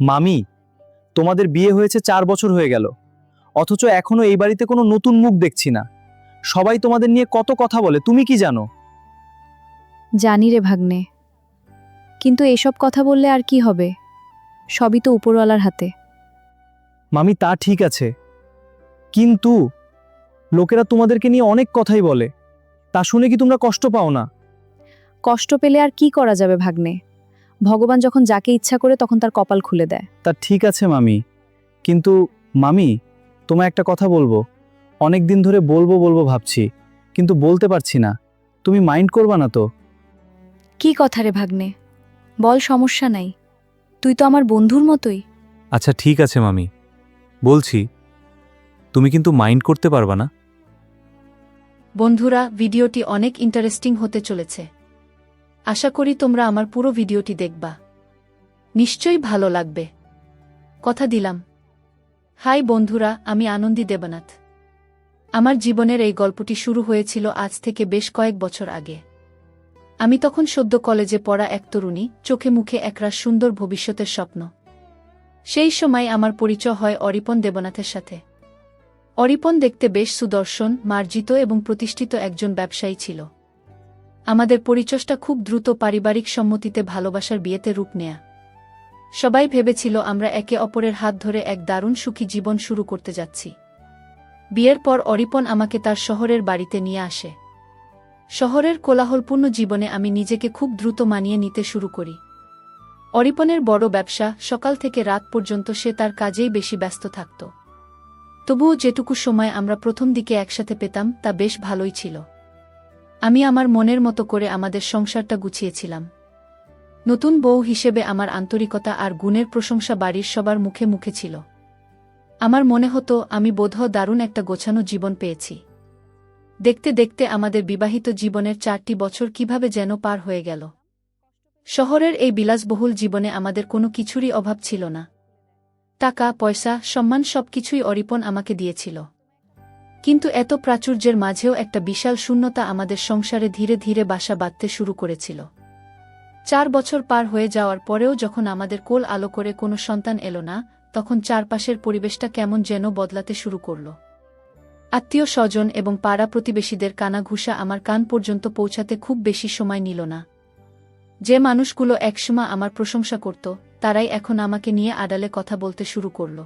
মামি, তোমাদের বিয়ে হয়েছে 4 বছর হয়ে গেল, অথচ এখনো এই বাড়িতে কোনো নতুন মুখ দেখছি না। সবাই তোমাদের নিয়ে কত কথা বলে, তুমি কি জানো? জানি রে ভাগ্নে, কিন্তু এসব কথা বললে আর কি হবে? সবই তো উপরওয়ালার হাতে। মামি, তা ঠিক আছে, কিন্তু লোকেরা তোমাদেরকে নিয়ে অনেক কথাই বলে, তা শুনে কি তোমরা কষ্ট পাও না? কষ্ট পেলে আর কি করা যাবে ভাগ্নে? ভগবান যখন যাকে ইচ্ছা করে তখন তার কপাল খুলে দেয়। তা ঠিক আছে মামি, কিন্তু মামি, তোমায় একটা কথা বলবো। অনেক দিন ধরে বলবো বলবো ভাবছি, কিন্তু বলতে পারছি না। তুমি মাইন্ড করবা না তো? কি কথা রে ভাগ্নে? বল, সমস্যা নাই। তুই তো আমার বন্ধুর মতোই। আচ্ছা ঠিক আছে মামি, বলছি। তুমি কিন্তু মাইন্ড করতে পারবা না? বন্ধুরা, ভিডিওটি অনেক ইন্টারেস্টিং হতে চলেছে। আশা করি তোমরা আমার পুরো ভিডিওটি দেখবা। নিশ্চয়ই ভালো লাগবে, কথা দিলাম। হাই বন্ধুরা, আমি আনন্দী দেবনাথ। আমার জীবনের এই গল্পটি শুরু হয়েছিল আজ থেকে বেশ কয়েক বছর আগে। আমি তখন সদ্য কলেজে পড়া এক তরুণী, চোখে মুখে একরাশ সুন্দর ভবিষ্যতের স্বপ্ন। সেই সময় আমার পরিচয় হয় অরিপন দেবনাথের সাথে। অরিপন দেখতে বেশ সুদর্শন, মার্জিত এবং প্রতিষ্ঠিত একজন ব্যবসায়ী ছিল। আমাদের পরিচয়টা খুব দ্রুত পারিবারিক সম্মতিতে ভালোবাসার বিয়েতে রূপ নেয়া। সবাই ভেবেছিল আমরা একে অপরের হাত ধরে এক দারুণ সুখী জীবন শুরু করতে যাচ্ছি। বিয়ের পর অরিপন আমাকে তার শহরের বাড়িতে নিয়ে আসে। শহরের কোলাহলপূর্ণ জীবনে আমি নিজেকে খুব দ্রুত মানিয়ে নিতে শুরু করি। অরিপনের বড় ব্যবসা, সকাল থেকে রাত পর্যন্ত সে তার কাজেই বেশি ব্যস্ত থাকত। তবুও যেটুকু সময় আমরা প্রথম দিকে একসাথে পেতাম তা বেশ ভালোই ছিল। আমি আমার মনের মতো করে আমাদের সংসারটা গুছিয়েছিলাম। নতুন বউ হিসেবে আমার আন্তরিকতা আর গুণের প্রশংসা বাড়ির সবার মুখে মুখে ছিল। আমার মনে হতো আমি বোধহয় দারুণ একটা গোছানো জীবন পেয়েছি। দেখতে দেখতে আমাদের বিবাহিত জীবনের 4টি বছর কিভাবে যেন পার হয়ে গেল। শহরের এই বিলাসবহুল জীবনে আমাদের কোনো কিছুরই অভাব ছিল না। টাকা, পয়সা, সম্মান সবকিছুই অরিপন আমাকে দিয়েছিল। কিন্তু এত প্রাচুর্যের মাঝেও একটা বিশাল শূন্যতা আমাদের সংসারে ধীরে ধীরে বাসা বাঁধতে শুরু করেছিল। 4 বছর পার হয়ে যাওয়ার পরেও যখন আমাদের কোল আলো করে কোনো সন্তান এলো না, তখন চারপাশের পরিবেশটা কেমন যেন বদলাতে শুরু করল। আত্মীয় স্বজন এবং পাড়া প্রতিবেশীদের কানাঘুষা আমার কান পর্যন্ত পৌঁছাতে খুব বেশি সময় নিল না। যে মানুষগুলো একসময় আমার প্রশংসা করত, তারাই এখন আমাকে নিয়ে আড়ালে কথা বলতে শুরু করল।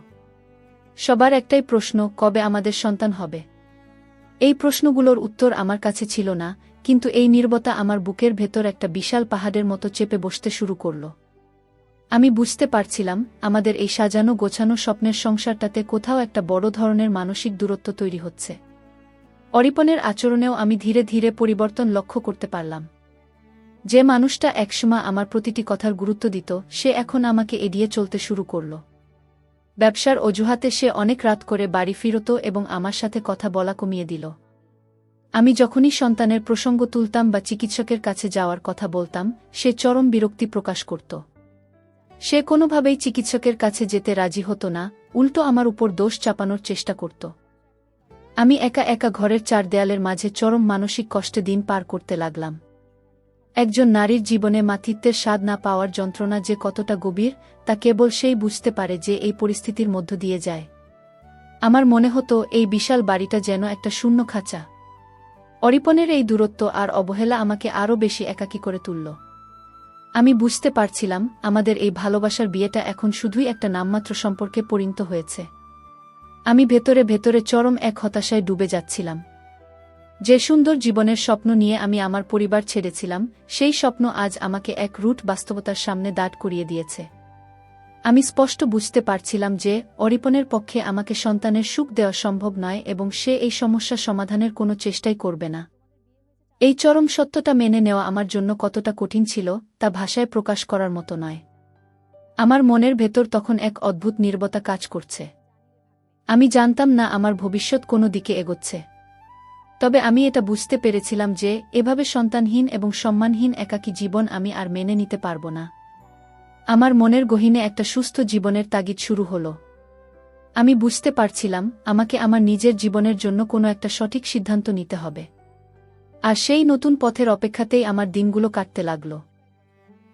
সবার একটাই প্রশ্ন, কবে আমাদের সন্তান হবে? এই প্রশ্নগুলোর উত্তর আমার কাছে ছিল না, কিন্তু এই নীরবতা আমার বুকের ভেতর একটা বিশাল পাহাড়ের মতো চেপে বসতে শুরু করল। আমি বুঝতে পারছিলাম আমাদের এই সাজানো গোছানো স্বপ্নের সংসারটাতে কোথাও একটা বড় ধরনের মানসিক দূরত্ব তৈরি হচ্ছে। অরিপনের আচরণেও আমি ধীরে ধীরে পরিবর্তন লক্ষ্য করতে পারলাম। যে মানুষটা একসময় আমার প্রতিটি কথার গুরুত্ব দিত, সে এখন আমাকে এড়িয়ে চলতে শুরু করল। ব্যবসার অজুহাতে সে অনেক রাত করে বাড়ি ফিরত এবং আমার সাথে কথা বলা কমিয়ে দিল। আমি যখনই সন্তানের প্রসঙ্গ তুলতাম বা চিকিৎসকের কাছে যাওয়ার কথা বলতাম, সে চরম বিরক্তি প্রকাশ করত। সে কোনোভাবেই চিকিৎসকের কাছে যেতে রাজি হতো না, উল্টো আমার উপর দোষ চাপানোর চেষ্টা করত। আমি একা একা ঘরের 4 দেয়ালের মাঝে চরম মানসিক কষ্টে দিন পার করতে লাগলাম। একজন নারীর জীবনে মাতৃত্বের স্বাদ না পাওয়ার যন্ত্রণা যে কতটা গভীর, তা কেবল সেই বুঝতে পারে যে এই পরিস্থিতির মধ্য দিয়ে যায়। আমার মনে হতো এই বিশাল বাড়িটা যেন একটা শূন্য খাঁচা। অরিপনের এই দূরত্ব আর অবহেলা আমাকে আরও বেশি একাকী করে তুলল। আমি বুঝতে পারছিলাম আমাদের এই ভালোবাসার বিয়েটা এখন শুধুই একটা নামমাত্র সম্পর্কে পরিণত হয়েছে। আমি ভেতরে ভেতরে চরম এক হতাশায় ডুবে যাচ্ছিলাম। যে সুন্দর জীবনের স্বপ্ন নিয়ে আমি আমার পরিবার ছেড়েছিলাম, সেই স্বপ্ন আজ আমাকে এক রুট বাস্তবতার সামনে দাঁড় করিয়ে দিয়েছে। আমি স্পষ্ট বুঝতে পারছিলাম যে অরিপনের পক্ষে আমাকে সন্তানের সুখ দেওয়া সম্ভব নয় এবং সে এই সমস্যা সমাধানের কোনো চেষ্টাই করবে না। এই চরম সত্যটা মেনে নেওয়া আমার জন্য কতটা কঠিন ছিল, তা ভাষায় প্রকাশ করার মতো নয়। আমার মনের ভেতর তখন এক অদ্ভুত নীরবতা কাজ করছে। আমি জানতাম না আমার ভবিষ্যৎ কোনো দিকে এগোচ্ছে। তবে আমি এটা বুঝতে পেরেছিলাম যে এভাবে সন্তানহীন এবং সম্মানহীন একাকী জীবন আমি আর মেনে নিতে পারব না। আমার মনের গহীনে একটা সুস্থ জীবনের তাগিদ শুরু হলো। আমি বুঝতে পারছিলাম আমাকে আমার নিজের জীবনের জন্য কোনো একটা সঠিক সিদ্ধান্ত নিতে হবে। আর সেই নতুন পথের অপেক্ষাতেই আমার দিনগুলো কাটতে লাগল।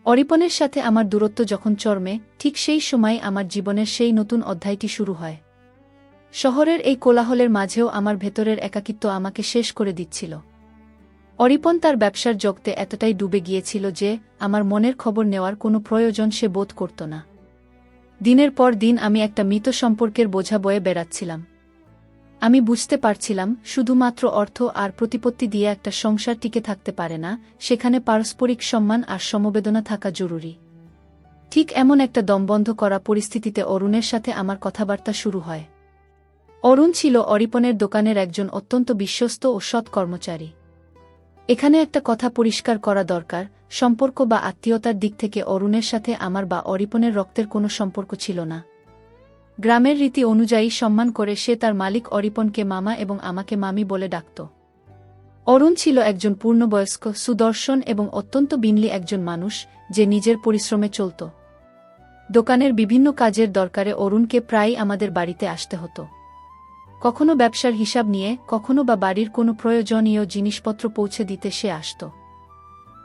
অরিপনের সাথে আমার দূরত্ব যখন চরমে, ঠিক সেই সময় আমার জীবনের সেই নতুন অধ্যায়টি শুরু হয়। শহরের এই কোলাহলের মাঝেও আমার ভেতরের একাকিত্ব আমাকে শেষ করে দিচ্ছিল। অরিপন তার ব্যবসার জগতে এতটাই ডুবে গিয়েছিল যে আমার মনের খবর নেওয়ার কোনো প্রয়োজন সে বোধ করত না। দিনের পর দিন আমি একটা মৃত সম্পর্কের বোঝা বয়ে বেড়াচ্ছিলাম। আমি বুঝতে পারছিলাম শুধুমাত্র অর্থ আর প্রতিপত্তি দিয়ে একটা সংসার টিকে থাকতে পারে না, সেখানে পারস্পরিক সম্মান আর সমবেদনা থাকা জরুরি। ঠিক এমন একটা দমবন্ধ করা পরিস্থিতিতে অরুণের সাথে আমার কথাবার্তা শুরু হয়। অরুণ ছিল অরিপনের দোকানের একজন অত্যন্ত বিশ্বস্ত ও সৎ কর্মচারী। এখানে একটা কথা পরিষ্কার করা দরকার, সম্পর্ক বা আত্মীয়তার দিক থেকে অরুণের সাথে আমার বা অরিপনের রক্তের কোনো সম্পর্ক ছিল না। গ্রামের রীতি অনুযায়ী সম্মান করে সে তার মালিক অরিপনকে মামা এবং আমাকে মামি বলে ডাকত। অরুণ ছিল একজন পূর্ণবয়স্ক, সুদর্শন এবং অত্যন্ত বিনয়ী একজন মানুষ, যে নিজের পরিশ্রমে চলত। দোকানের বিভিন্ন কাজের দরকারে অরুণকে প্রায়ই আমাদের বাড়িতে আসতে হতো। কখনো ব্যবসার হিসাব নিয়ে, কখনো বা বাড়ির কোনো প্রয়োজনীয় জিনিসপত্র পৌঁছে দিতে সে আসত।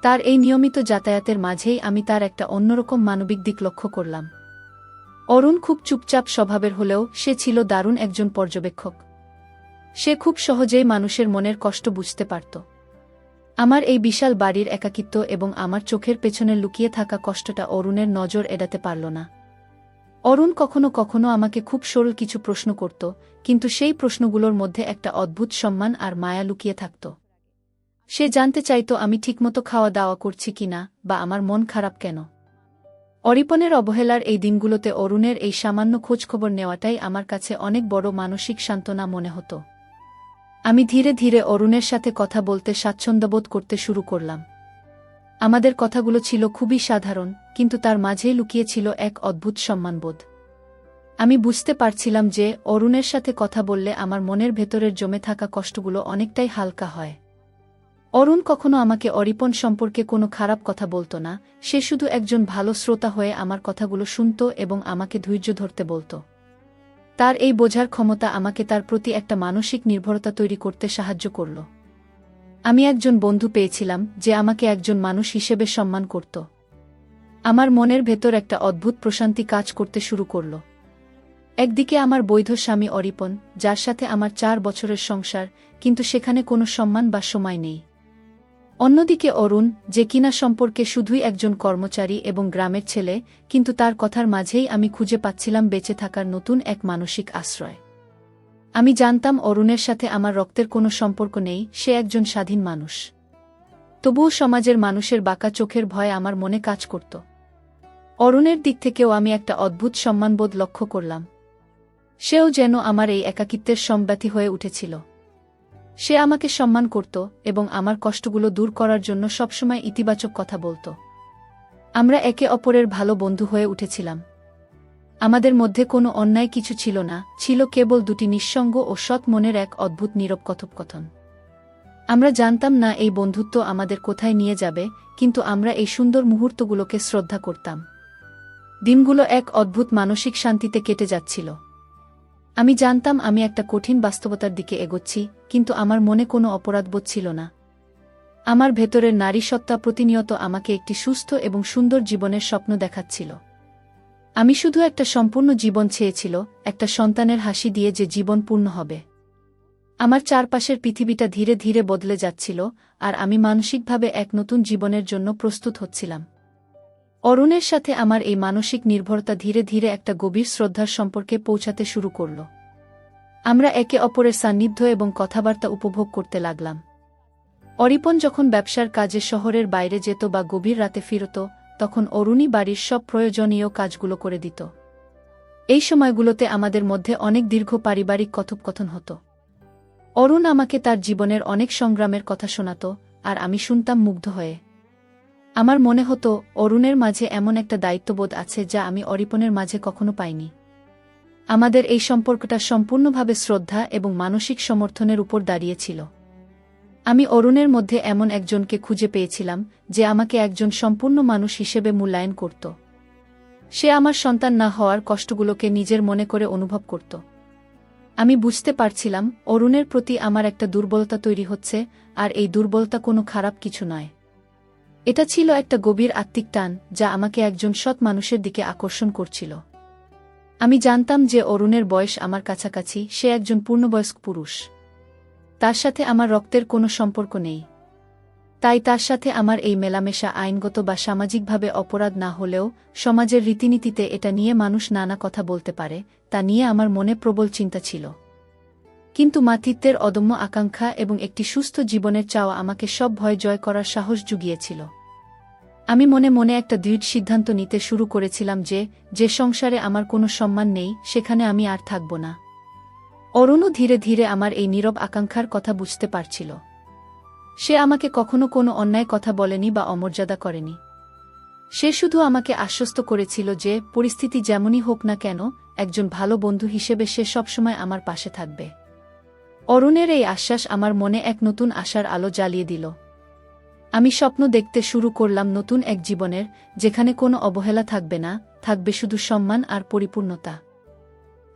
তার এই নিয়মিত যাতায়াতের মাঝেই আমি তার একটা অন্যরকম মানবিক দিক লক্ষ্য করলাম। অরুণ খুব চুপচাপ স্বভাবের হলেও সে ছিল দারুণ একজন পর্যবেক্ষক। সে খুব সহজেই মানুষের মনের কষ্ট বুঝতে পারত। আমার এই বিশাল বাড়ির একাকিত্ব এবং আমার চোখের পেছনে লুকিয়ে থাকা কষ্টটা অরুণের নজর এড়াতে পারল না। অরুণ কখনো কখনো আমাকে খুব সরল কিছু প্রশ্ন করত, কিন্তু সেই প্রশ্নগুলোর মধ্যে একটা অদ্ভুত সম্মান আর মায়া লুকিয়ে থাকত। সে জানতে চাইত আমি ঠিকমতো খাওয়া দাওয়া করছি কিনা, বা আমার মন খারাপ কেন। অরিপনের অবহেলার এই দিনগুলোতে অরুণের এই সামান্য খোঁজখবর নেওয়াটাই আমার কাছে অনেক বড় মানসিক সান্ত্বনা মনে হতো। আমি ধীরে ধীরে অরুণের সাথে কথা বলতে স্বাচ্ছন্দ্যবোধ করতে শুরু করলাম। আমাদের কথাগুলো ছিল খুবই সাধারণ, কিন্তু তার মাঝেই লুকিয়ে ছিল এক অদ্ভুত সম্মানবোধ। আমি বুঝতে পারছিলাম যে অরুণের সাথে কথা বললে আমার মনের ভেতরের জমে থাকা কষ্টগুলো অনেকটাই হালকা হয়। অরুণ কখনো আমাকে অরিপন সম্পর্কে কোনো খারাপ কথা বলত না, সে শুধু একজন ভালো শ্রোতা হয়ে আমার কথাগুলো শুনত এবং আমাকে ধৈর্য ধরতে বলত। তার এই বোঝার ক্ষমতা আমাকে তার প্রতি একটা মানসিক নির্ভরতা তৈরি করতে সাহায্য করল। আমি একজন বন্ধু পেয়েছিলাম যে আমাকে একজন মানুষ হিসেবে সম্মান করত। আমার মনের ভেতর একটা অদ্ভুত প্রশান্তি কাজ করতে শুরু করল। একদিকে আমার বৈধ স্বামী অরিপন, যার সাথে আমার 4 বছরের সংসার, কিন্তু সেখানে কোনো সম্মান বা সময় নেই। অন্যদিকে অরুণ, যে কিনা সম্পর্কে শুধুই একজন কর্মচারী এবং গ্রামের ছেলে, কিন্তু তার কথার মাঝেই আমি খুঁজে পাচ্ছিলাম বেঁচে থাকার নতুন এক মানসিক আশ্রয়। আমি জানতাম অরুণের সাথে আমার রক্তের কোনো সম্পর্ক নেই, সে একজন স্বাধীন মানুষ। তবুও সমাজের মানুষের বাঁকা চোখের ভয় আমার মনে কাজ করত। অরুণের দিক থেকেও আমি একটা অদ্ভুত সম্মানবোধ লক্ষ্য করলাম। সেও যেন আমার এই একাকিত্বের সম্ব্যাথী হয়ে উঠেছিল। সে আমাকে সম্মান করত এবং আমার কষ্টগুলো দূর করার জন্য সবসময় ইতিবাচক কথা বলত। আমরা একে অপরের ভালো বন্ধু হয়ে উঠেছিলাম। আমাদের মধ্যে কোনো অন্যায় কিছু ছিল না, ছিল কেবল দুটি নিঃসঙ্গ ও সৎ মনের এক অদ্ভুত নীরব কথোপকথন। আমরা জানতাম না এই বন্ধুত্ব আমাদের কোথায় নিয়ে যাবে, কিন্তু আমরা এই সুন্দর মুহূর্তগুলোকে শ্রদ্ধা করতাম। দিনগুলো এক অদ্ভুত মানসিক শান্তিতে কেটে যাচ্ছিল। আমি জানতাম আমি একটা কঠিন বাস্তবতার দিকে এগোচ্ছি, কিন্তু আমার মনে কোনো অপরাধবোধ ছিল না। আমার ভেতরের নারীসত্তা প্রতিনিয়ত আমাকে একটি সুস্থ এবং সুন্দর জীবনের স্বপ্ন দেখাচ্ছিল। আমি শুধু একটা সম্পূর্ণ জীবন চেয়েছিল, একটা সন্তানের হাসি দিয়ে যে জীবন পূর্ণ হবে। আমার চারপাশের পৃথিবীটা ধীরে ধীরে বদলে যাচ্ছিল, আর আমি মানসিকভাবে এক নতুন জীবনের জন্য প্রস্তুত হচ্ছিলাম। অরুণের সাথে আমার এই মানসিক নির্ভরতা ধীরে ধীরে একটা গভীর শ্রদ্ধার সম্পর্কে পৌঁছাতে শুরু করল। আমরা একে অপরের সান্নিধ্য এবং কথাবার্তা উপভোগ করতে লাগলাম। অরিপন যখন ব্যবসার কাজে শহরের বাইরে যেত বা গভীর রাতে ফিরত, তখন অরুণই বাড়ির সব প্রয়োজনীয় কাজগুলো করে দিত। এই সময়গুলোতে আমাদের মধ্যে অনেক দীর্ঘ পারিবারিক কথোপকথন হতো। অরুণ আমাকে তার জীবনের অনেক সংগ্রামের কথা শোনাত, আর আমি শুনতাম মুগ্ধ হয়ে। আমার মনে হতো অরুণের মাঝে এমন একটা দায়িত্ববোধ আছে যা আমি অরিপনের মাঝে কখনো পাইনি। আমাদের এই সম্পর্কটা সম্পূর্ণভাবে শ্রদ্ধা এবং মানসিক সমর্থনের উপর দাঁড়িয়েছিল। আমি অরুণের মধ্যে এমন একজনকে খুঁজে পেয়েছিলাম যে আমাকে একজন সম্পূর্ণ মানুষ হিসেবে মূল্যায়ন করত। সে আমার সন্তান না হওয়ার কষ্টগুলোকে নিজের মনে করে অনুভব করত। আমি বুঝতে পারছিলাম অরুণের প্রতি আমার একটা দুর্বলতা তৈরি হচ্ছে, আর এই দুর্বলতা কোনো খারাপ কিছু নয়। এটা ছিল একটা গভীর আত্মিক টান যা আমাকে একজন সৎ মানুষের দিকে আকর্ষণ করছিল। আমি জানতাম যে অরুণের বয়স আমার কাছাকাছি, সে একজন পূর্ণবয়স্ক পুরুষ। তার সাথে আমার রক্তের কোনো সম্পর্ক নেই। তাই তার সাথে আমার এই মেলামেশা আইনগত বা সামাজিকভাবে অপরাধ না হলেও সমাজের রীতিনীতিতে এটা নিয়ে মানুষ নানা কথা বলতে পারে, তা নিয়ে আমার মনে প্রবল চিন্তা ছিল। কিন্তু মাতৃত্বের অদম্য আকাঙ্ক্ষা এবং একটি সুস্থ জীবনের চাওয়া আমাকে সব ভয় জয় করার সাহস জুগিয়েছিল। আমি মনে মনে একটা দৃঢ় সিদ্ধান্ত নিতে শুরু করেছিলাম যে সংসারে আমার কোনো সম্মান নেই সেখানে আমি আর থাকব না। অরুণও ধীরে ধীরে আমার এই নীরব আকাঙ্ক্ষার কথা বুঝতে পারছিল। সে আমাকে কখনো কোনো অন্যায় কথা বলেনি বা অমর্যাদা করেনি। সে শুধু আমাকে আশ্বস্ত করেছিল যে পরিস্থিতি যেমনই হোক না কেন, একজন ভালো বন্ধু হিসেবে সে সবসময় আমার পাশে থাকবে। অরুণের এই আশ্বাস আমার মনে এক নতুন আশার আলো জ্বালিয়ে দিল। আমি স্বপ্ন দেখতে শুরু করলাম নতুন এক জীবনের, যেখানে কোনো অবহেলা থাকবে না, থাকবে শুধু সম্মান আর পরিপূর্ণতা।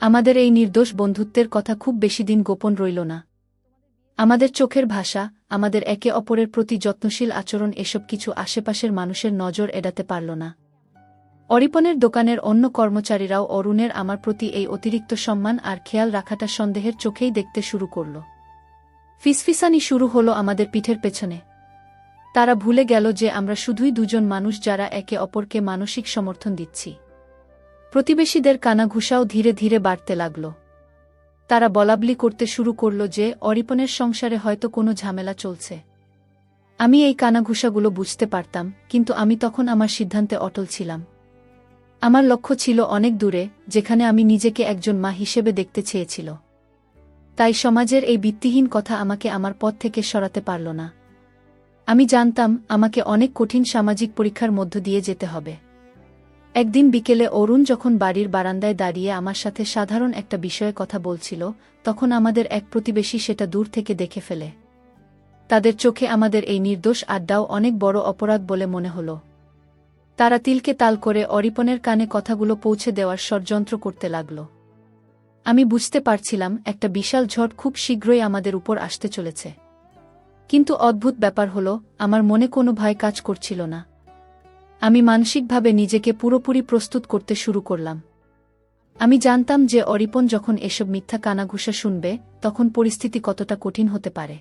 আমাদের এই নির্দোষ বন্ধুত্বের কথা খুব বেশি দিন গোপন রইল না। আমাদের চোখের ভাষা, আমাদের একে অপরের প্রতি যত্নশীল আচরণ, এসব কিছু আশেপাশের মানুষের নজর এড়াতে পারল না। অরিপনের দোকানের অন্য কর্মচারীরাও অরুণের আমার প্রতি এই অতিরিক্ত সম্মান আর খেয়াল রাখাটা সন্দেহের চোখেই দেখতে শুরু করল। ফিসফিসানি শুরু হলো আমাদের পিঠের পেছনে। তারা ভুলে গেল যে আমরা শুধুই দুজন মানুষ যারা একে অপরকে মানসিক সমর্থন দিচ্ছি। প্রতিবেশীদের কানাঘুষাও ধীরে ধীরে বাড়তে লাগল। তারা বলাবলি করতে শুরু করল যে অরিপনের সংসারে হয়তো কোনো ঝামেলা চলছে। আমি এই কানাঘুষাগুলো বুঝতে পারতাম, কিন্তু আমি তখন আমার সিদ্ধান্তে অটল ছিলাম। আমার লক্ষ্য ছিল অনেক দূরে, যেখানে আমি নিজেকে একজন মা হিসেবে দেখতে চেয়েছিল। তাই সমাজের এই ভিত্তিহীন কথা আমাকে আমার পথ থেকে সরাতে পারল না। আমি জানতাম আমাকে অনেক কঠিন সামাজিক পরীক্ষার মধ্য দিয়ে যেতে হবে। একদিন বিকেলে অরুণ যখন বাড়ির বারান্দায় দাঁড়িয়ে আমার সাথে সাধারণ একটা বিষয়ে কথা বলছিল, তখন আমাদের এক প্রতিবেশী সেটা দূর থেকে দেখে ফেলে। তাদের চোখে আমাদের এই নির্দোষ আড্ডাও অনেক বড় অপরাধ বলে মনে হল। তারা তিলকে তাল করে অরিপনের কানে কথাগুলো পৌঁছে দেওয়ার ষড়যন্ত্র করতে লাগল। আমি বুঝতে পারছিলাম একটা বিশাল ঝড় খুব শীঘ্রই আমাদের উপর আসতে চলেছে। কিন্তু অদ্ভুত ব্যাপার হলো, আমার মনে কোনো ভয় কাজ করছিল না। আমি মানসিকভাবে নিজেকে পুরোপুরি প্রস্তুত করতে শুরু করলাম। আমি জানতাম যে অরিপন যখন এসব মিথ্যা কানাঘুষা শুনবে, তখন পরিস্থিতি কতটা কঠিন হতে পারে।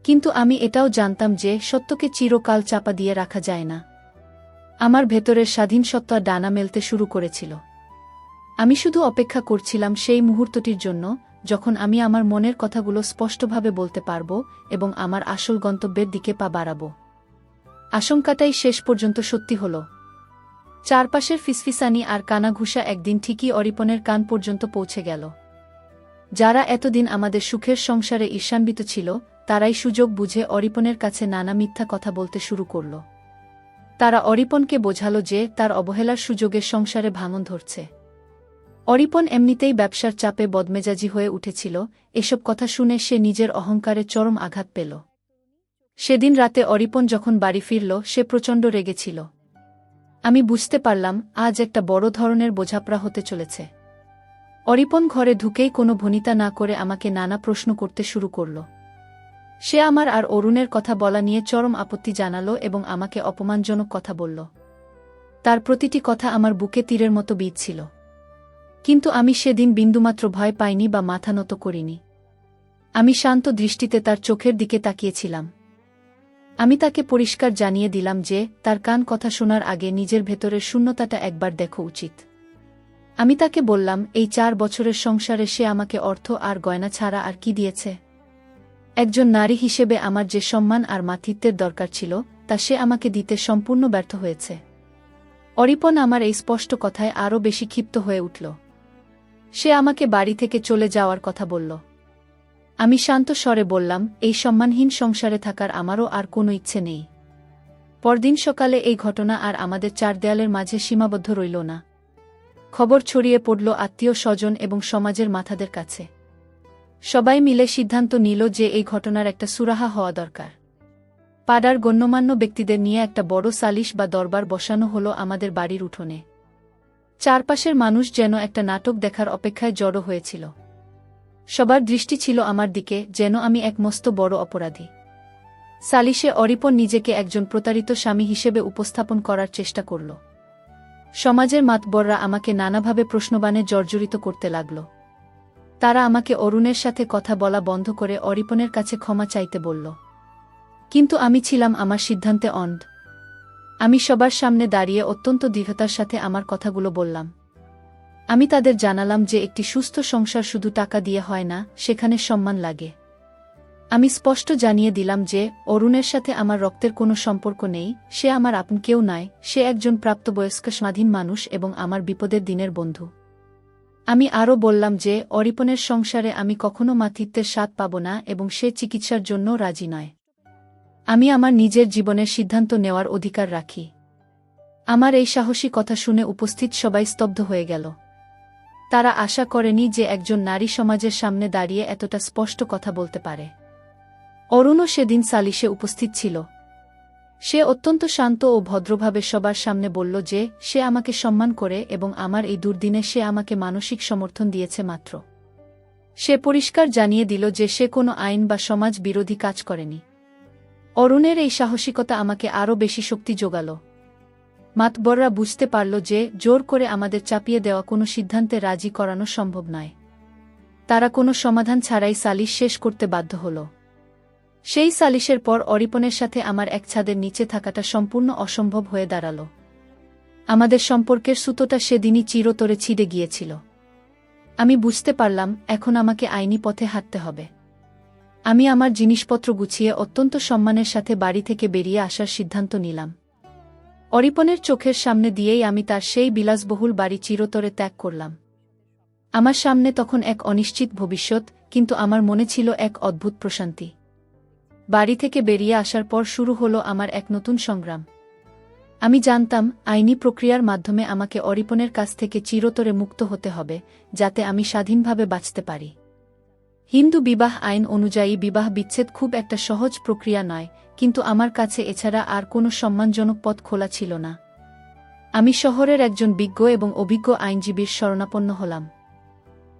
কিন্তু আমি এটাও জানতাম যে সত্যকে চিরকাল চাপা দিয়ে রাখা যায় না। আমার ভেতরের স্বাধীন সত্তা ডানা মেলতে শুরু করেছিল। আমি শুধু অপেক্ষা করছিলাম সেই মুহূর্তটির জন্য, যখন আমি আমার মনের কথাগুলো স্পষ্টভাবে বলতে পারব এবং আমার আসল গন্তব্যের দিকে পা বাড়াব। আশঙ্কাটাই শেষ পর্যন্ত সত্যি হল। চারপাশের ফিসফিসানি আর কানাঘুষা একদিন ঠিকই অরিপনের কান পর্যন্ত পৌঁছে গেল। যারা এতদিন আমাদের সুখের সংসারে ঈর্ষান্বিত ছিল, তারাই সুযোগ বুঝে অরিপনের কাছে নানা মিথ্যা কথা বলতে শুরু করল। তারা অরিপনকে বোঝালো যে তার অবহেলার সুযোগে সংসারে ভাঙন ধরছে। অরিপন এমনিতেই ব্যবসার চাপে বদমেজাজি হয়ে উঠেছিল, এসব কথা শুনে সে নিজের অহংকারে চরম আঘাত পেল। সেদিন রাতে অরিপন যখন বাড়ি ফিরল, সে প্রচণ্ড রেগেছিল। আমি বুঝতে পারলাম আজ একটা বড় ধরনের বোঝাপড়া হতে চলেছে। অরিপন ঘরে ঢুকেই কোনো ভনিতা না করে আমাকে নানা প্রশ্ন করতে শুরু করল। সে আমার আর অরুণের কথা বলা নিয়ে চরম আপত্তি জানালো এবং আমাকে অপমানজনক কথা বলল। তার প্রতিটি কথা আমার বুকে তীরের মতো বিঁধছিল। কিন্তু আমি সেদিন বিন্দুমাত্র ভয় পাইনি বা মাথা নত করিনি। আমি শান্ত দৃষ্টিতে তার চোখের দিকে তাকিয়েছিলাম। আমি তাকে পরিষ্কার জানিয়ে দিলাম যে তার কান কথা শোনার আগে নিজের ভেতরের শূন্যতাটা একবার দেখা উচিত। আমি তাকে বললাম, এই 4 বছরের সংসারে সে আমাকে অর্থ আর গয়না ছাড়া আর কি দিয়েছে? একজন নারী হিসেবে আমার যে সম্মান আর মাতৃত্বের দরকার ছিল, তা সে আমাকে দিতে সম্পূর্ণ ব্যর্থ হয়েছে। অরিপন আমার এই স্পষ্ট কথায় আরও বেশি ক্ষিপ্ত হয়ে উঠল। সে আমাকে বাড়ি থেকে চলে যাওয়ার কথা বলল। আমি শান্ত স্বরে বললাম, এই সম্মানহীন সংসারে থাকার আমারও আর কোনো ইচ্ছে নেই। পরদিন সকালে এই ঘটনা আর আমাদের 4 দেয়ালের মাঝে সীমাবদ্ধ রইল না। খবর ছড়িয়ে পড়ল আত্মীয় স্বজন এবং সমাজের মাথাদের কাছে। সবাই মিলে সিদ্ধান্ত নিল যে এই ঘটনার একটা সুরাহা হওয়া দরকার। পাড়ার গণ্যমান্য ব্যক্তিদের নিয়ে একটা বড় সালিশ বা দরবার বসানো হলো আমাদের বাড়ির উঠোনে। চারপাশের মানুষ যেন একটা নাটক দেখার অপেক্ষায় জড়ো হয়েছিল। সবার দৃষ্টি ছিল আমার দিকে, যেন আমি এক মস্ত বড় অপরাধী। সালিশে অরিপন নিজেকে একজন প্রতারিত স্বামী হিসেবে উপস্থাপন করার চেষ্টা করল। সমাজের মাতবররা আমাকে নানাভাবে প্রশ্নবাণে জর্জরিত করতে লাগল। তারা আমাকে অরুণের সাথে কথা বলা বন্ধ করে অরিপনের কাছে ক্ষমা চাইতে বলল। কিন্তু আমি ছিলাম আমার সিদ্ধান্তে অন্ধ। আমি সবার সামনে দাঁড়িয়ে অত্যন্ত দৃঢ়তার সাথে আমার কথাগুলো বললাম। আমি তাদের জানালাম যে একটি সুস্থ সংসার শুধু টাকা দিয়ে হয় না, সেখানে সম্মান লাগে। আমি স্পষ্ট জানিয়ে দিলাম যে অরুণের সাথে আমার রক্তের কোনো সম্পর্ক নেই, সে আমার আপন কেউ নয়, সে একজন প্রাপ্তবয়স্ক স্বাধীন মানুষ এবং আমার বিপদের দিনের বন্ধু। আমি আরও বললাম যে অরিপনের সংসারে আমি কখনো মাতৃত্বের স্বাদ পাব না এবং সে চিকিৎসার জন্য রাজি নয়। আমি আমার নিজের জীবনের সিদ্ধান্ত নেওয়ার অধিকার রাখি। আমার এই সাহসী কথা শুনে উপস্থিত সবাই স্তব্ধ হয়ে গেল। তারা আশা করেনি যে একজন নারী সমাজের সামনে দাঁড়িয়ে এতটা স্পষ্ট কথা বলতে পারে। অরুণও সেদিন সালিশে উপস্থিত ছিল। সে অত্যন্ত শান্ত ও ভদ্রভাবে সবার সামনে বলল যে সে আমাকে সম্মান করে এবং আমার এই দুর্দিনে সে আমাকে মানসিক সমর্থন দিয়েছে মাত্র। সে পরিষ্কার জানিয়ে দিল যে সে কোনো আইন বা সমাজ বিরোধী কাজ করেনি। অরুণের এই সাহসিকতা আমাকে আরও বেশি শক্তি জোগাল। মাতবররা বুঝতে পারল যে জোর করে আমাদের চাপিয়ে দেওয়া কোনো সিদ্ধান্তে রাজি করানো সম্ভব নয়। তারা কোনো সমাধান ছাড়াই সালিশ শেষ করতে বাধ্য হল। সেই সালিশের পর অরিপনের সাথে আমার এক ছাদের নিচে থাকাটা সম্পূর্ণ অসম্ভব হয়ে দাঁড়াল। আমাদের সম্পর্কের সুতোটা সেদিনই চিরতরে ছিঁড়ে গিয়েছিল। আমি বুঝতে পারলাম এখন আমাকে আইনি পথে হাঁটতে হবে। আমি আমার জিনিসপত্র গুছিয়ে অত্যন্ত সম্মানের সাথে বাড়ি থেকে বেরিয়ে আসার সিদ্ধান্ত নিলাম। অরিপনের চোখের সামনে দিয়েই আমি তার সেই বিলাসবহুল বাড়ি চিরতরে ত্যাগ করলাম। আমার সামনে তখন এক অনিশ্চিত ভবিষ্যৎ, কিন্তু আমার মনে ছিল এক অদ্ভুত প্রশান্তি। বাড়ি থেকে বেরিয়ে আসার পর শুরু হলো আমার এক নতুন সংগ্রাম। আমি জানতাম আইনি প্রক্রিয়ার মাধ্যমে আমাকে অরিপনের কাছ থেকে চিরতরে মুক্ত হতে হবে, যাতে আমি স্বাধীনভাবে বাঁচতে পারি। হিন্দু বিবাহ আইন অনুযায়ী বিবাহ বিচ্ছেদ খুব একটা সহজ প্রক্রিয়া নয়, কিন্তু আমার কাছে এছাড়া আর কোনো সম্মানজনক পথ খোলা ছিল না। আমি শহরের একজন বিজ্ঞ এবং অভিজ্ঞ আইনজীবীর শরণাপন্ন হলাম।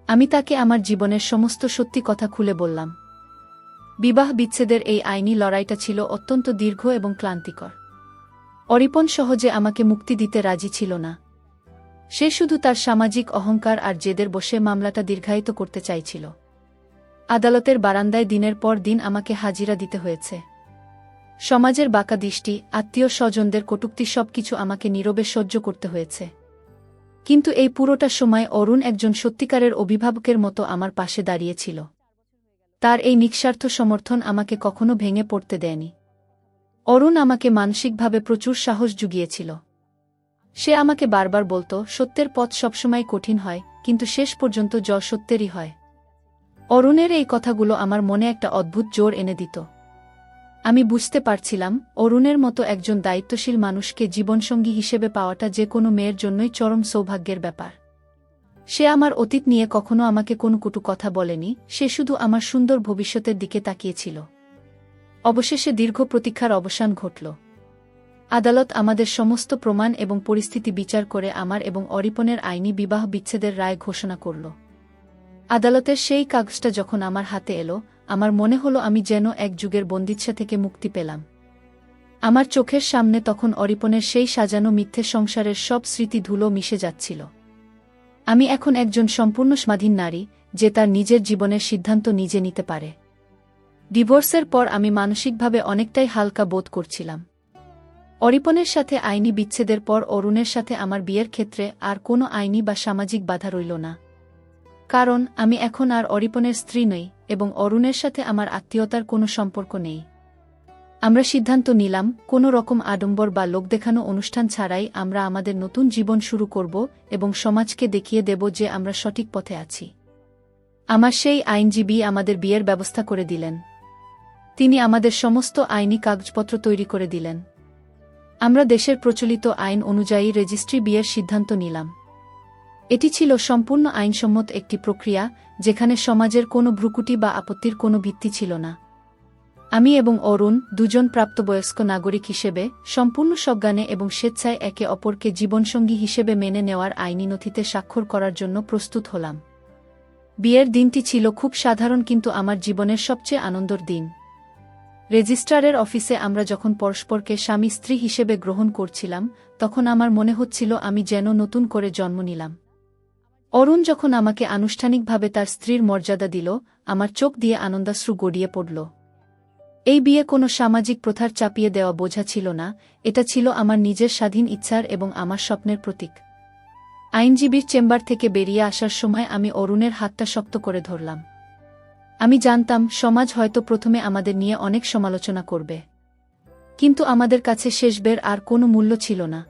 আমি তাকে আমার জীবনের সমস্ত সত্যি কথা খুলে বললাম। বিবাহ বিচ্ছেদের এই আইনি লড়াইটা ছিল অত্যন্ত দীর্ঘ এবং ক্লান্তিকর। অরিপন সহজে আমাকে মুক্তি দিতে রাজি ছিল না। সে শুধু তার সামাজিক অহংকার আর জেদের বসে মামলাটা দীর্ঘায়িত করতে চাইছিল। আদালতের বারান্দায় দিনের পর দিন আমাকে হাজিরা দিতে হয়েছে। সমাজের বাঁকা দৃষ্টি, আত্মীয় স্বজনদের কটূক্তি সবকিছু আমাকে নীরবে সহ্য করতে হয়েছে। কিন্তু এই পুরোটা সময় অরুণ একজন সত্যিকারের অভিভাবকের মতো আমার পাশে দাঁড়িয়েছিল। তার এই নিঃস্বার্থ সমর্থন আমাকে কখনো ভেঙে পড়তে দেয়নি। অরুণ আমাকে মানসিকভাবে প্রচুর সাহস জুগিয়েছিল। সে আমাকে বারবার বলতো, সত্যের পথ সবসময় কঠিন হয়, কিন্তু শেষ পর্যন্ত জয় সত্যেরই হয়। অরুণের এই কথাগুলো আমার মনে একটা অদ্ভুত জোর এনে দিত। আমি বুঝতে পারছিলাম অরুণের মতো একজন দায়িত্বশীল মানুষকে জীবনসঙ্গী হিসেবে পাওয়াটা যে কোনো মেয়ের জন্যই চরম সৌভাগ্যের ব্যাপার। সে আমার অতীত নিয়ে কখনো আমাকে কোনো কটু কথা বলেনি, সে শুধু আমার সুন্দর ভবিষ্যতের দিকে তাকিয়েছিল। অবশেষে দীর্ঘ প্রতীক্ষার অবসান ঘটল। আদালত আমাদের সমস্ত প্রমাণ এবং পরিস্থিতি বিচার করে আমার এবং অরিপনের আইনি বিবাহ বিচ্ছেদের রায় ঘোষণা করল। আদালতের সেই কাগজটা যখন আমার হাতে এলো, আমার মনে হলো আমি যেন এক যুগের বন্দিচ্ছা থেকে মুক্তি পেলাম। আমার চোখের সামনে তখন অরিপনের সেই সাজানো মিথ্যে সংসারের সব স্মৃতি ধুলো মিশে যাচ্ছিল। আমি এখন একজন সম্পূর্ণ স্বাধীন নারী, যে তার নিজের জীবনের সিদ্ধান্ত নিজে নিতে পারে। ডিভোর্সের পর আমি মানসিকভাবে অনেকটাই হালকা বোধ করছিলাম। অরিপনের সাথে আইনি বিচ্ছেদের পর অরুণের সাথে আমার বিয়ের ক্ষেত্রে আর কোনো আইনি বা সামাজিক বাধা রইল না। কারণ আমি এখন আর অরিপনের স্ত্রী নই এবং অরুণের সাথে আমার আত্মীয়তার কোনো সম্পর্ক নেই। আমরা সিদ্ধান্ত নিলাম কোনো রকম আডম্বর বা লোক দেখানো অনুষ্ঠান ছাড়াই আমরা আমাদের নতুন জীবন শুরু করব এবং সমাজকে দেখিয়ে দেব যে আমরা সঠিক পথে আছি। আমার সেই আইনজীবী আমাদের বিয়ের ব্যবস্থা করে দিলেন। তিনি আমাদের সমস্ত আইনি কাগজপত্র তৈরি করে দিলেন। আমরা দেশের প্রচলিত আইন অনুযায়ী রেজিস্ট্রি বিয়ের সিদ্ধান্ত নিলাম। এটি ছিল সম্পূর্ণ আইনসম্মত একটি প্রক্রিয়া, যেখানে সমাজের কোনো ভ্রুকুটি বা আপত্তির কোনো ভিত্তি ছিল না। আমি এবং অরুণ দুজন প্রাপ্তবয়স্ক নাগরিক হিসেবে সম্পূর্ণ সজ্ঞানে এবং স্বেচ্ছায় একে অপরকে জীবনসঙ্গী হিসেবে মেনে নেওয়ার আইনি নথিতে স্বাক্ষর করার জন্য প্রস্তুত হলাম। বিয়ের দিনটি ছিল খুব সাধারণ, কিন্তু আমার জীবনের সবচেয়ে আনন্দের দিন। রেজিস্ট্রারের অফিসে আমরা যখন পরস্পরকে স্বামী স্ত্রী হিসেবে গ্রহণ করছিলাম, তখন আমার মনে হচ্ছিল আমি যেন নতুন করে জন্ম নিলাম। অরুণ যখন আমাকে আনুষ্ঠানিকভাবে তার স্ত্রীর মর্যাদা দিল, আমার চোখ দিয়ে আনন্দাশ্রু গড়িয়ে পড়ল। এই বিয়ে কোনো সামাজিক প্রথার চাপিয়ে দেওয়া বোঝা ছিল না, এটা ছিল আমার নিজের স্বাধীন ইচ্ছার এবং আমার স্বপ্নের প্রতীক। আইনজীবীর চেম্বার থেকে বেরিয়ে আসার সময় আমি অরুণের হাতটা শক্ত করে ধরলাম। আমি জানতাম সমাজ হয়তো প্রথমে আমাদের নিয়ে অনেক সমালোচনা করবে, কিন্তু আমাদের কাছে শেষবের আর কোনো মূল্য ছিল না।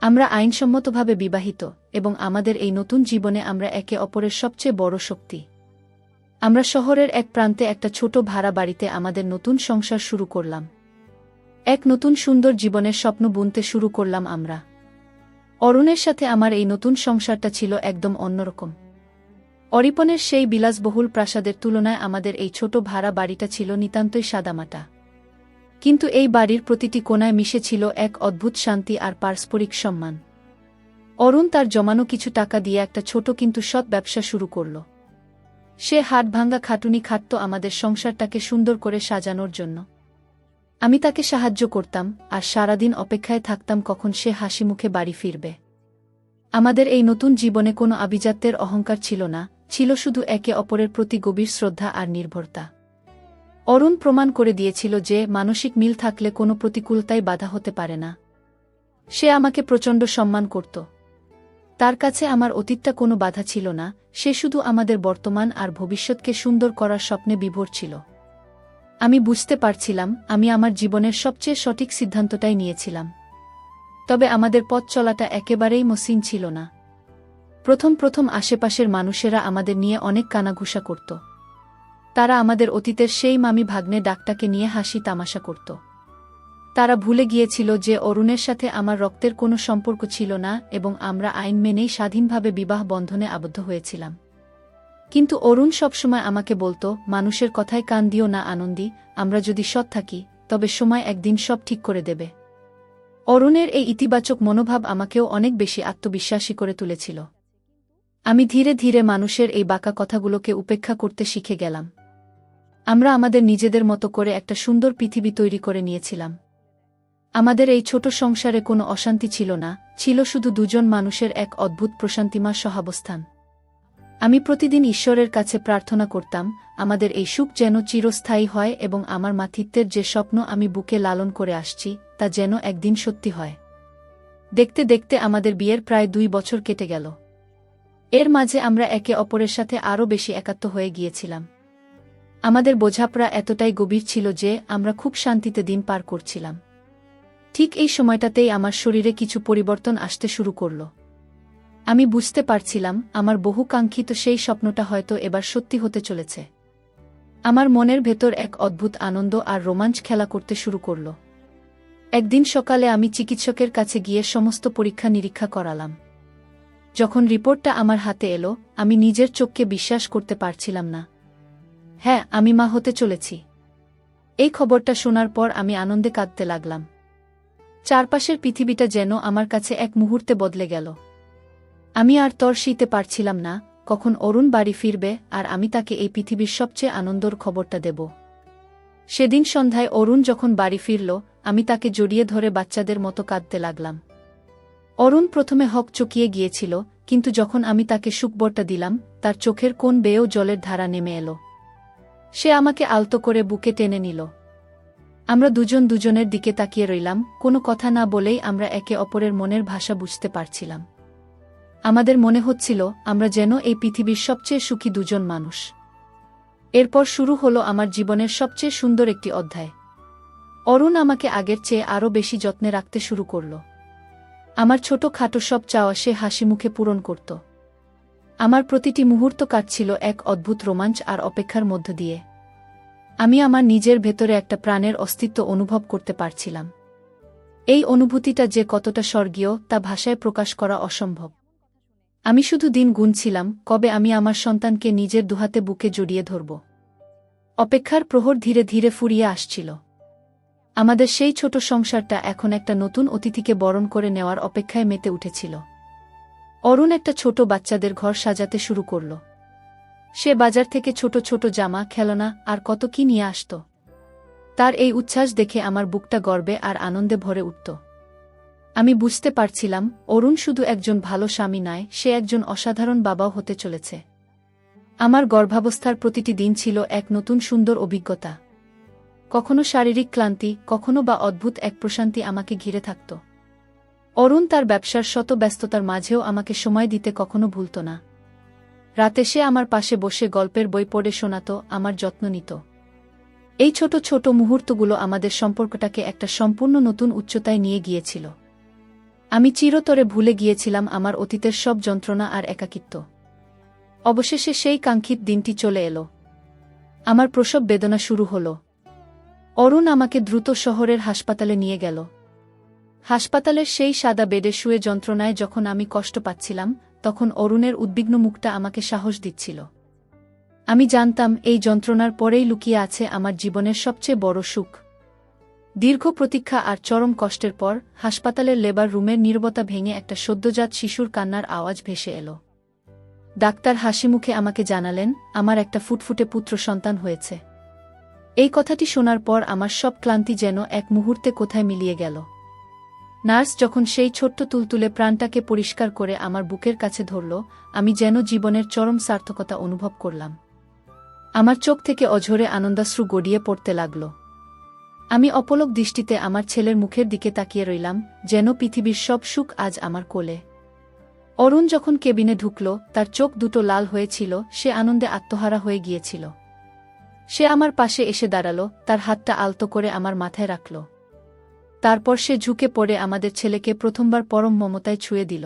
আমরা আইনসম্মতভাবে বিবাহিত, এবং আমাদের এই নতুন জীবনে আমরা একে অপরের সবচেয়ে বড় শক্তি। আমরা শহরের এক প্রান্তে একটা ছোট ভাড়া বাড়িতে আমাদের নতুন সংসার শুরু করলাম। এক নতুন সুন্দর জীবনের স্বপ্ন বুনতে শুরু করলাম আমরা। অরুণের সাথে আমার এই নতুন সংসারটা ছিল একদম অন্যরকম। অরিপনের সেই বিলাসবহুল প্রাসাদের তুলনায় আমাদের এই ছোট ভাড়া বাড়িটা ছিল নিতান্তই সাদামাটা। কিন্তু এই বাড়ির প্রতিটি কোণায় মিশে ছিল এক অদ্ভুত শান্তি আর পারস্পরিক সম্মান। অরুণ তার জমানো কিছু টাকা দিয়ে একটা ছোট কিন্তু সৎ ব্যবসা শুরু করল। সে হাড়ভাঙা খাটুনি খাটত আমাদের সংসারটাকে সুন্দর করে সাজানোর জন্য। আমি তাকে সাহায্য করতাম, আর সারাদিন অপেক্ষায় থাকতাম কখন সে হাসিমুখে বাড়ি ফিরবে। আমাদের এই নতুন জীবনে কোনো আভিজাত্যের অহংকার ছিল না, ছিল শুধু একে অপরের প্রতি গভীর শ্রদ্ধা আর নির্ভরতা। অরুণ প্রমাণ করে দিয়েছিল যে মানসিক মিল থাকলে কোনো প্রতিকূলতাই বাধা হতে পারে না। সে আমাকে প্রচণ্ড সম্মান করত। তার কাছে আমার অতীতটা কোনো বাধা ছিল না, সে শুধু আমাদের বর্তমান আর ভবিষ্যৎকে সুন্দর করার স্বপ্নে বিভোর ছিল। আমি বুঝতে পারছিলাম আমি আমার জীবনের সবচেয়ে সঠিক সিদ্ধান্তটাই নিয়েছিলাম। তবে আমাদের পথ চলাটা একেবারেই মসৃণ ছিল না। প্রথম আশেপাশের মানুষেরা আমাদের নিয়ে অনেক কানাঘুষা করত। তারা আমাদের অতীতের সেই মামি ভাগ্নে ডাকটাকে নিয়ে হাসি তামাশা করত। তারা ভুলে গিয়েছিল যে অরুণের সাথে আমার রক্তের কোনো সম্পর্ক ছিল না, এবং আমরা আইন মেনেই স্বাধীনভাবে বিবাহ বন্ধনে আবদ্ধ হয়েছিলাম। কিন্তু অরুণ সবসময় আমাকে বলতো, মানুষের কথায় কান দিও না আনন্দী, আমরা যদি সৎ থাকি তবে সময় একদিন সব ঠিক করে দেবে। অরুণের এই ইতিবাচক মনোভাব আমাকেও অনেক বেশি আত্মবিশ্বাসী করে তুলেছিল। আমি ধীরে ধীরে মানুষের এই বাঁকা কথাগুলোকে উপেক্ষা করতে শিখে গেলাম। আমরা আমাদের নিজেদের মতো করে একটা সুন্দর পৃথিবী তৈরি করে নিয়েছিলাম। আমাদের এই ছোট সংসারে কোনো অশান্তি ছিল না, ছিল শুধু দুজন মানুষের এক অদ্ভুত প্রশান্তিময় সহাবস্থান। আমি প্রতিদিন ঈশ্বরের কাছে প্রার্থনা করতাম, আমাদের এই সুখ যেন চিরস্থায়ী হয় এবং আমার মাতৃত্বের যে স্বপ্ন আমি বুকে লালন করে আসছি তা যেন একদিন সত্যি হয়। দেখতে দেখতে আমাদের বিয়ের প্রায় 2 বছর কেটে গেল। এর মাঝে আমরা একে অপরের সাথে আরও বেশি একাত্ম হয়ে গিয়েছিলাম। আমাদের বোঝাপড়া এতটাই গভীর ছিল যে আমরা খুব শান্তিতে দিন পার করছিলাম। ঠিক এই সময়টাতেই আমার শরীরে কিছু পরিবর্তন আসতে শুরু করল। আমি বুঝতে পারছিলাম আমার বহু কাঙ্ক্ষিত সেই স্বপ্নটা হয়তো এবার সত্যি হতে চলেছে। আমার মনের ভেতর এক অদ্ভুত আনন্দ আর রোমাঞ্চ খেলা করতে শুরু করল। একদিন সকালে আমি চিকিৎসকের কাছে গিয়ে সমস্ত পরীক্ষা নিরীক্ষা করালাম। যখন রিপোর্টটা আমার হাতে এলো, আমি নিজের চোখকে বিশ্বাস করতে পারছিলাম না। হ্যাঁ, আমি মা হতে চলেছি। এই খবরটা শোনার পর আমি আনন্দে কাঁদতে লাগলাম। চারপাশের পৃথিবীটা যেন আমার কাছে এক মুহূর্তে বদলে গেল। আমি আর তর্সিতে পারছিলাম না কখন অরুণ বাড়ি ফিরবে আর আমি তাকে এই পৃথিবীর সবচেয়ে আনন্দর খবরটা দেব। সেদিন সন্ধ্যায় অরুণ যখন বাড়ি ফিরল, আমি তাকে জড়িয়ে ধরে বাচ্চাদের মতো কাঁদতে লাগলাম। অরুণ প্রথমে হকচকিয়ে গিয়েছিল, কিন্তু যখন আমি তাকে সুখবরটা দিলাম, তার চোখের কোণ বেয়েও জলের ধারা নেমে এলো। সে আমাকে আলতো করে বুকে টেনে নিল। আমরা দুজন দুজনের দিকে তাকিয়ে রইলাম, কোনো কথা না বলেই আমরা একে অপরের মনের ভাষা বুঝতে পারছিলাম। আমাদের মনে হচ্ছিল আমরা যেন এই পৃথিবীর সবচেয়ে সুখী দুজন মানুষ। এরপর শুরু হলো আমার জীবনের সবচেয়ে সুন্দর একটি অধ্যায়। অরুণ আমাকে আগের চেয়ে আরও বেশি যত্নে রাখতে শুরু করল। আমার ছোটখাটো সব চাওয়া সে হাসিমুখে পূরণ করত। আমার প্রতিটি মুহূর্ত কাটছিল এক অদ্ভুত রোমাঞ্চ আর অপেক্ষার মধ্য দিয়ে। আমি আমার নিজের ভেতরে একটা প্রাণের অস্তিত্ব অনুভব করতে পারছিলাম। এই অনুভূতিটা যে কতটা স্বর্গীয় তা ভাষায় প্রকাশ করা অসম্ভব। আমি শুধু দিন গুনছিলাম কবে আমি আমার সন্তানকে নিজের দুহাতে বুকে জড়িয়ে ধরব। অপেক্ষার প্রহর ধীরে ধীরে ফুরিয়ে আসছিল। আমাদের সেই ছোট সংসারটা এখন একটা নতুন অতিথিকে বরণ করে নেওয়ার অপেক্ষায় মেতে উঠেছিল। অরুণ একটা ছোট বাচ্চাদের ঘর সাজাতে শুরু করল। সে বাজার থেকে ছোট ছোট জামা, খেলনা আর কত কি নিয়ে আসত। তার এই উচ্ছ্বাস দেখে আমার বুকটা গর্বে আর আনন্দে ভরে উঠত। আমি বুঝতে পারছিলাম অরুণ শুধু একজন ভালো স্বামী নয়, সে একজন অসাধারণ বাবাও হতে চলেছে। আমার গর্ভাবস্থার প্রতিটি দিন ছিল এক নতুন সুন্দর অভিজ্ঞতা। কখনো শারীরিক ক্লান্তি, কখনো বা অদ্ভুত এক প্রশান্তি আমাকে ঘিরে থাকত। অরুণ তার ব্যবসার শত ব্যস্ততার মাঝেও আমাকে সময় দিতে কখনো ভুলত না। রাতে সে আমার পাশে বসে গল্পের বই পড়ে শোনাত, আমার যত্ন নিত। এই ছোট ছোট মুহূর্তগুলো আমাদের সম্পর্কটাকে একটা সম্পূর্ণ নতুন উচ্চতায় নিয়ে গিয়েছিল। আমি চিরতরে ভুলে গিয়েছিলাম আমার অতীতের সব যন্ত্রণা আর একাকিত্ব। অবশেষে সেই কাঙ্ক্ষিত দিনটি চলে এলো। আমার প্রসব বেদনা শুরু হলো। অরুণ আমাকে দ্রুত শহরের হাসপাতালে নিয়ে গেল। হাসপাতালের সেই সাদা বেডে শুয়ে যন্ত্রণায় যখন আমি কষ্ট পাচ্ছিলাম, তখন অরুণের উদ্বিগ্ন মুখটা আমাকে সাহস দিচ্ছিল। আমি জানতাম এই যন্ত্রণার পরেই লুকিয়ে আছে আমার জীবনের সবচেয়ে বড় সুখ। দীর্ঘ প্রতীক্ষা আর চরম কষ্টের পর হাসপাতালের লেবার রুমের নীরবতা ভেঙে একটা সদ্যজাত শিশুর কান্নার আওয়াজ ভেসে এলো। ডাক্তার হাসিমুখে আমাকে জানালেন আমার একটা ফুটফুটে পুত্র সন্তান হয়েছে। এই কথাটি শোনার পর আমার সব ক্লান্তি যেন এক মুহূর্তে কোথায় মিলিয়ে গেল। নার্স যখন সেই ছোট্ট তুলতুলে প্রাণটাকে পরিষ্কার করে আমার বুকের কাছে ধরল, আমি যেন জীবনের চরম সার্থকতা অনুভব করলাম। আমার চোখ থেকে অঝরে আনন্দাশ্রু গড়িয়ে পড়তে লাগল। আমি অপলক দৃষ্টিতে আমার ছেলের মুখের দিকে তাকিয়ে রইলাম, যেন পৃথিবীর সব সুখ আজ আমার কোলে। অরুণ যখন কেবিনে ঢুকল, তার চোখ দুটো লাল হয়েছিল, সে আনন্দে আত্মহারা হয়ে গিয়েছিল। সে আমার পাশে এসে দাঁড়াল, তার হাতটা আলতো করে আমার মাথায় রাখল। তারপর সে ঝুঁকে পড়ে আমাদের ছেলেকে প্রথমবার পরম মমতায় ছুঁয়ে দিল।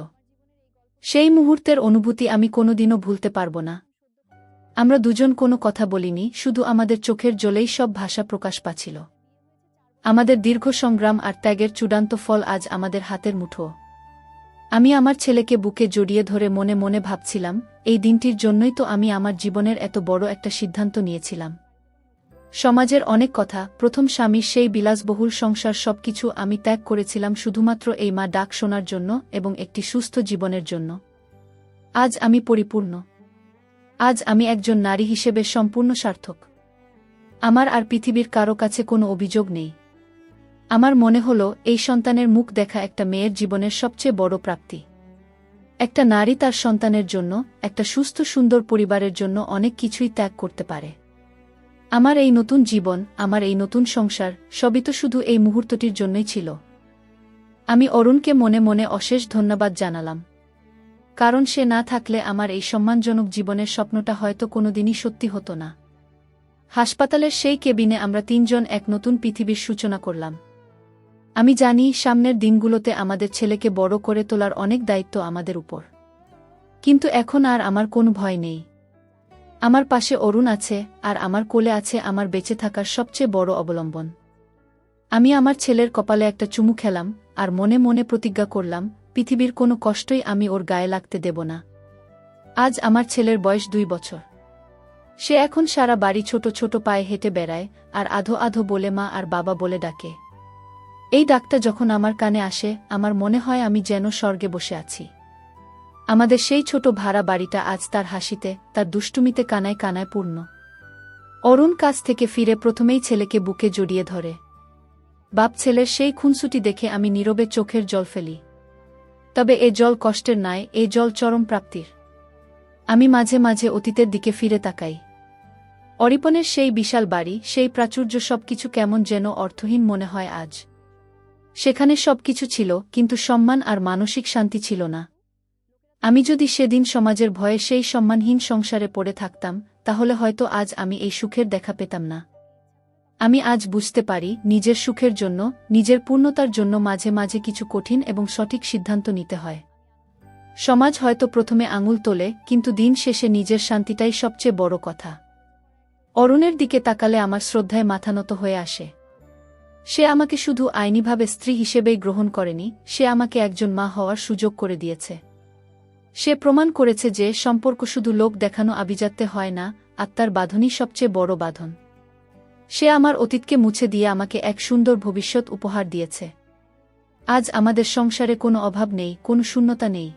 সেই মুহূর্তের অনুভূতি আমি কোনোদিনও ভুলতে পারব না। আমরা দুজন কোনো কথা বলিনি, শুধু আমাদের চোখের জলেই সব ভাষা প্রকাশ পাচ্ছিল। আমাদের দীর্ঘ সংগ্রাম আর ত্যাগের চূড়ান্ত ফল আজ আমাদের হাতের মুঠো। আমি আমার ছেলেকে বুকে জড়িয়ে ধরে মনে মনে ভাবছিলাম, এই দিনটির জন্যই তো আমি আমার জীবনের এত বড় একটা সিদ্ধান্ত নিয়েছিলাম। সমাজের অনেক কথা, প্রথম স্বামীর সেই বিলাসবহুল সংসার সবকিছু আমি ত্যাগ করেছিলাম শুধুমাত্র এই মা ডাক শোনার জন্য এবং একটি সুস্থ জীবনের জন্য। আজ আমি পরিপূর্ণ। আজ আমি একজন নারী হিসেবে সম্পূর্ণ সার্থক। আমার আর পৃথিবীর কারো কাছে কোনো অভিযোগ নেই। আমার মনে হলো এই সন্তানের মুখ দেখা একটা মেয়ের জীবনের সবচেয়ে বড় প্রাপ্তি। একটা নারী তার সন্তানের জন্য, একটা সুস্থ সুন্দর পরিবারের জন্য অনেক কিছুই ত্যাগ করতে পারে। আমার এই নতুন জীবন, আমার এই নতুন সংসার, সবই তো শুধু এই মুহূর্তটির জন্যই ছিল। আমি অরুণকে মনে মনে অশেষ ধন্যবাদ জানালাম। কারণ সে না থাকলে আমার এই সম্মানজনক জীবনের স্বপ্নটা হয়তো কোনোদিনই সত্যি হতো না। হাসপাতালের সেই কেবিনে আমরা তিনজন এক নতুন পৃথিবীর সূচনা করলাম। আমি জানি সামনের দিনগুলোতে আমাদের ছেলেকে বড় করে তোলার অনেক দায়িত্ব আমাদের উপর। কিন্তু এখন আর আমার কোনো ভয় নেই। আমার পাশে অরুণ আছে, আর আমার কোলে আছে আমার বেঁচে থাকার সবচেয়ে বড় অবলম্বন। আমি আমার ছেলের কপালে একটা চুমু খেলাম, আর মনে মনে প্রতিজ্ঞা করলাম, পৃথিবীর কোনো কষ্টই আমি ওর গায়ে লাগতে দেব না। আজ আমার ছেলের বয়স 2 বছর। সে এখন সারা বাড়ি ছোট ছোট পায়ে হেঁটে বেড়ায়, আর আধো আধো বলে মা আর বাবা বলে ডাকে। এই ডাকটা যখন আমার কানে আসে, আমার মনে হয় আমি যেন স্বর্গে বসে আছি। আমাদের সেই ছোট ভাড়া বাড়িটা আজ তার হাসিতে, তার দুষ্টুমিতে কানায় কানায় পূর্ণ। অরুণ কাজ থেকে ফিরে প্রথমেই ছেলেকে বুকে জড়িয়ে ধরে। বাপ ছেলের সেই খুনসুটি দেখে আমি নীরবে চোখের জল ফেলি। তবে এ জল কষ্টের নয়, এ জল চরম প্রাপ্তির। আমি মাঝে মাঝে অতীতের দিকে ফিরে তাকাই। অরিপনের সেই বিশাল বাড়ি, সেই প্রাচুর্য সবকিছু কেমন যেন অর্থহীন মনে হয় আজ। সেখানে সবকিছু ছিল, কিন্তু সম্মান আর মানসিক শান্তি ছিল না। আমি যদি সেদিন সমাজের ভয়ে সেই সম্মানহীন সংসারে পড়ে থাকতাম, তাহলে হয়তো আজ আমি এই সুখের দেখা পেতাম না। আমি আজ বুঝতে পারি, নিজের সুখের জন্য, নিজের পূর্ণতার জন্য মাঝে মাঝে কিছু কঠিন এবং সঠিক সিদ্ধান্ত নিতে হয়। সমাজ হয়তো প্রথমে আঙুল তোলে, কিন্তু দিন শেষে নিজের শান্তিটাই সবচেয়ে বড় কথা। অরুণের দিকে তাকালে আমার শ্রদ্ধায় মাথানত হয়ে আসে। সে আমাকে শুধু আইনিভাবে স্ত্রী হিসেবেই গ্রহণ করেনি, সে আমাকে একজন মা হওয়ার সুযোগ করে দিয়েছে। সে প্রমাণ করেছে যে সম্পর্ক শুধু লোক দেখানো আভিজাত্যে হয় না, আত্মার বাঁধনই সবচেয়ে বড় বাঁধন। সে আমার অতীতকে মুছে দিয়ে আমাকে এক সুন্দর ভবিষ্যৎ উপহার দিয়েছে। আজ আমাদের সংসারে কোনো অভাব নেই, কোনো শূন্যতা নেই।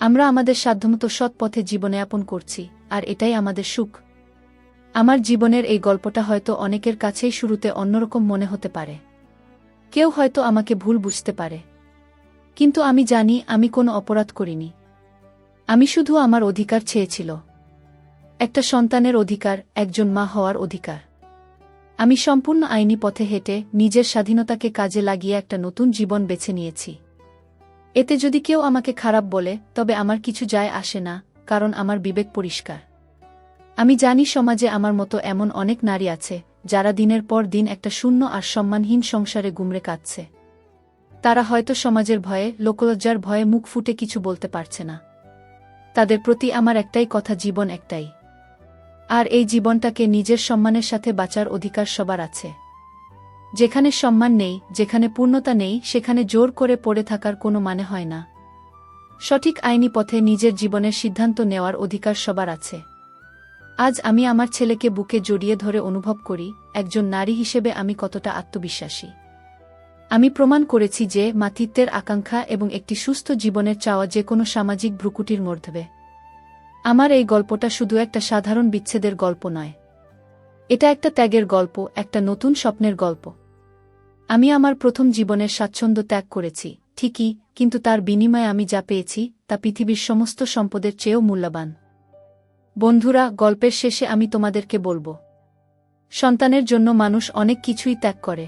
আমরা আমাদের সাধ্যমতো সৎ পথে জীবনযাপন করছি, আর এটাই আমাদের সুখ। আমার জীবনের এই গল্পটা হয়তো অনেকের কাছেই শুরুতে অন্যরকম মনে হতে পারে। কেউ হয়তো আমাকে ভুল বুঝতে পারে, কিন্তু আমি জানি আমি কোনো অপরাধ করিনি। আমি শুধু আমার অধিকার চেয়েছিল, একটা সন্তানের অধিকার, একজন মা হওয়ার অধিকার। আমি সম্পূর্ণ আইনি পথে হেঁটে নিজের স্বাধীনতাকে কাজে লাগিয়ে একটা নতুন জীবন বেছে নিয়েছি। এতে যদি কেউ আমাকে খারাপ বলে, তবে আমার কিছু যায় আসে না, কারণ আমার বিবেক পরিষ্কার। আমি জানি সমাজে আমার মতো এমন অনেক নারী আছে যারা দিনের পর দিন একটা শূন্য আর সম্মানহীন সংসারে গুমরে কাটছে। তারা হয়তো সমাজের ভয়ে, লোকলজ্জার ভয়ে মুখ ফুটে কিছু বলতে পারছে না। তাদের প্রতি আমার একটাই কথা, জীবন একটাই, আর এই জীবনটাকে নিজের সম্মানের সাথে বাঁচার অধিকার সবার আছে। যেখানে সম্মান নেই, যেখানে পূর্ণতা নেই, সেখানে জোর করে পড়ে থাকার কোনো মানে হয় না। সঠিক আইনি পথে নিজের জীবনের সিদ্ধান্ত নেওয়ার অধিকার সবার আছে। আজ আমি আমার ছেলেকে বুকে জড়িয়ে ধরে অনুভব করি, একজন নারী হিসেবে আমি কতটা আত্মবিশ্বাসী। আমি প্রমাণ করেছি যে মাতৃত্বের আকাঙ্ক্ষা এবং একটি সুস্থ জীবনের চাওয়া যে কোনো সামাজিক ভ্রুকুটির মধ্যে। আমার এই গল্পটা শুধু একটা সাধারণ বিচ্ছেদের গল্প নয়, এটা একটা ত্যাগের গল্প, একটা নতুন স্বপ্নের গল্প। আমি আমার প্রথম জীবনের স্বাচ্ছন্দ্য ত্যাগ করেছি, ঠিকই, কিন্তু তার বিনিময়ে আমি যা পেয়েছি তা পৃথিবীর সমস্ত সম্পদের চেয়েও মূল্যবান। বন্ধুরা, গল্পের শেষে আমি তোমাদেরকে বলবো, সন্তানের জন্য মানুষ অনেক কিছুই ত্যাগ করে।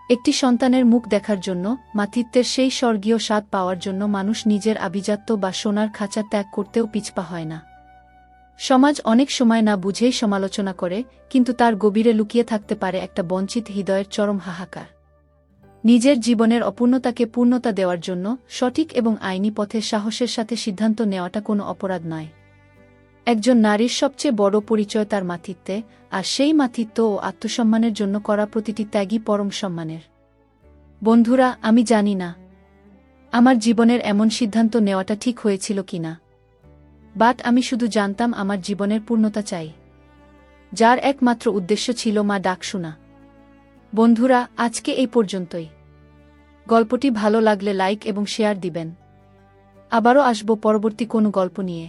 একটি সন্তানের মুখ দেখার জন্য, মাতৃত্বের সেই স্বর্গীয় স্বাদ পাওয়ার জন্য মানুষ নিজের আভিজাত্য বা সোনার খাঁচা ত্যাগ করতেও পিছপা হয় না। সমাজ অনেক সময় না বুঝেই সমালোচনা করে, কিন্তু তার গভীরে লুকিয়ে থাকতে পারে একটা বঞ্চিত হৃদয়ের চরম হাহাকার। নিজের জীবনের অপূর্ণতাকে পূর্ণতা দেওয়ার জন্য সঠিক এবং আইনি পথে সাহসের সাথে সিদ্ধান্ত নেওয়াটা কোনো অপরাধ নয়। একজন নারীর সবচেয়ে বড় পরিচয় তার মাতৃত্বে, আর সেই মাতৃত্ব ও আত্মসম্মানের জন্য করা প্রতিটি ত্যাগই পরম সম্মানের। বন্ধুরা, আমি জানি না আমার জীবনের এমন সিদ্ধান্ত নেওয়াটা ঠিক হয়েছিল কিনা, বাট আমি শুধু জানতাম আমার জীবনের পূর্ণতা চাই, যার একমাত্র উদ্দেশ্য ছিল মা ডাক শোনা। বন্ধুরা, আজকে এই পর্যন্তই। গল্পটি ভালো লাগলে লাইক এবং শেয়ার দিবেন। আবারও আসব পরবর্তী কোনো গল্প নিয়ে।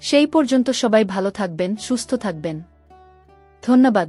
সেই পর্যন্ত সবাই ভালো থাকবেন, সুস্থ থাকবেন। ধন্যবাদ।